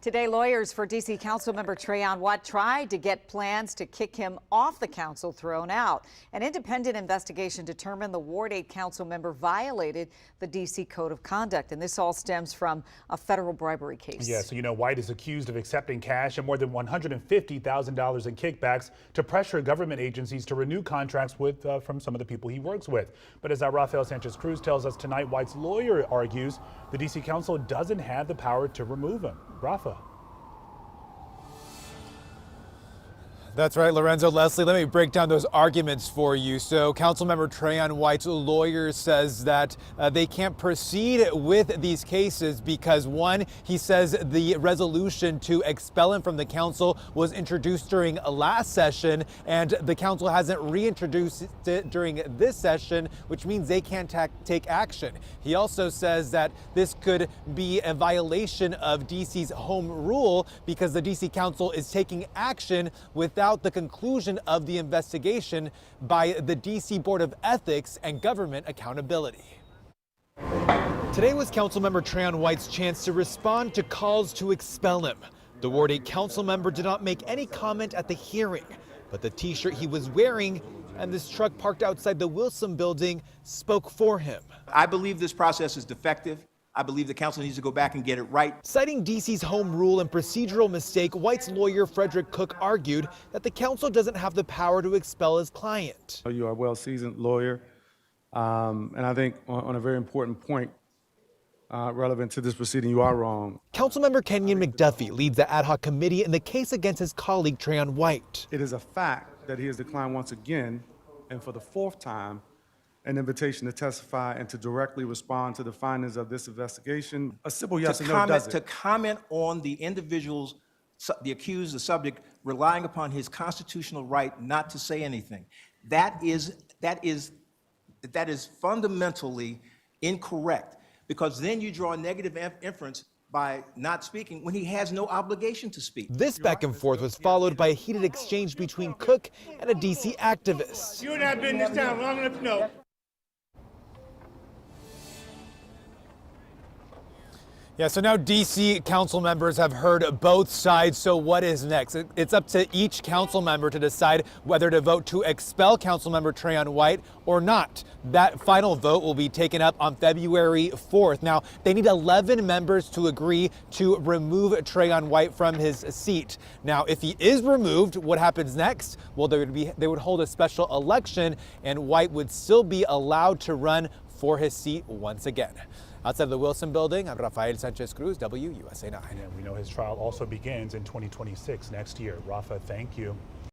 Today, lawyers for D.C. Councilmember Trayon White tried to get plans to kick him off the council thrown out. An independent investigation determined the Ward 8 council member violated the D.C. Code of Conduct, and this all stems from a federal bribery case. Yeah, so White is accused of accepting cash and more than $150,000 in kickbacks to pressure government agencies to renew contracts with from some of the people he works with. But as Rafael Sanchez-Cruz tells us tonight, White's lawyer argues the D.C. Council doesn't have the power to remove him. Rafa. That's right, Lorenzo. Leslie, let me break down those arguments for you. So Councilmember Trayon White's lawyer says that they can't proceed with these cases because, one, he says the resolution to expel him from the council was introduced during a last session, and the council hasn't reintroduced it during this session, which means they can't take action. He also says that this could be a violation of DC's home rule because the DC Council is taking action without the conclusion of the investigation by the DC Board of Ethics and Government Accountability. Today was Councilmember Trayon White's chance to respond to calls to expel him. The Ward 8 council member did not make any comment at the hearing, but the t-shirt he was wearing and this truck parked outside the Wilson building spoke for him. I believe this process is defective. I believe the council needs to go back and get it right. Citing DC's home rule and procedural mistake, White's lawyer Frederick Cook argued that the council doesn't have the power to expel his client. You are a well-seasoned lawyer, and I think on a very important point relevant to this proceeding, you are wrong. Councilmember Kenyon McDuffie leads the ad hoc committee in the case against his colleague Trayon White. It is a fact that he has declined once again, and for the fourth time, an invitation to testify and to directly respond to the findings of this investigation. A simple yes or no does it. To comment on the individual's, the accused, the subject, relying upon his constitutional right not to say anything. That is fundamentally incorrect, because then you draw a negative inference by not speaking when he has no obligation to speak. This back and forth was followed by a heated exchange between Cook and a DC activist. You and I have been in this town long enough to know. Yeah, so now DC council members have heard both sides. So what is next? It's up to each council member to decide whether to vote to expel Councilmember Trayon White or not. That final vote will be taken up on February 4th. Now, they need 11 members to agree to remove Trayon White from his seat. Now, if he is removed, what happens next? Well, they would hold a special election and White would still be allowed to run for his seat once again. Outside the Wilson building, I'm Rafael Sanchez-Cruz, WUSA 9. And we know his trial also begins in 2026, next year. Rafa, thank you.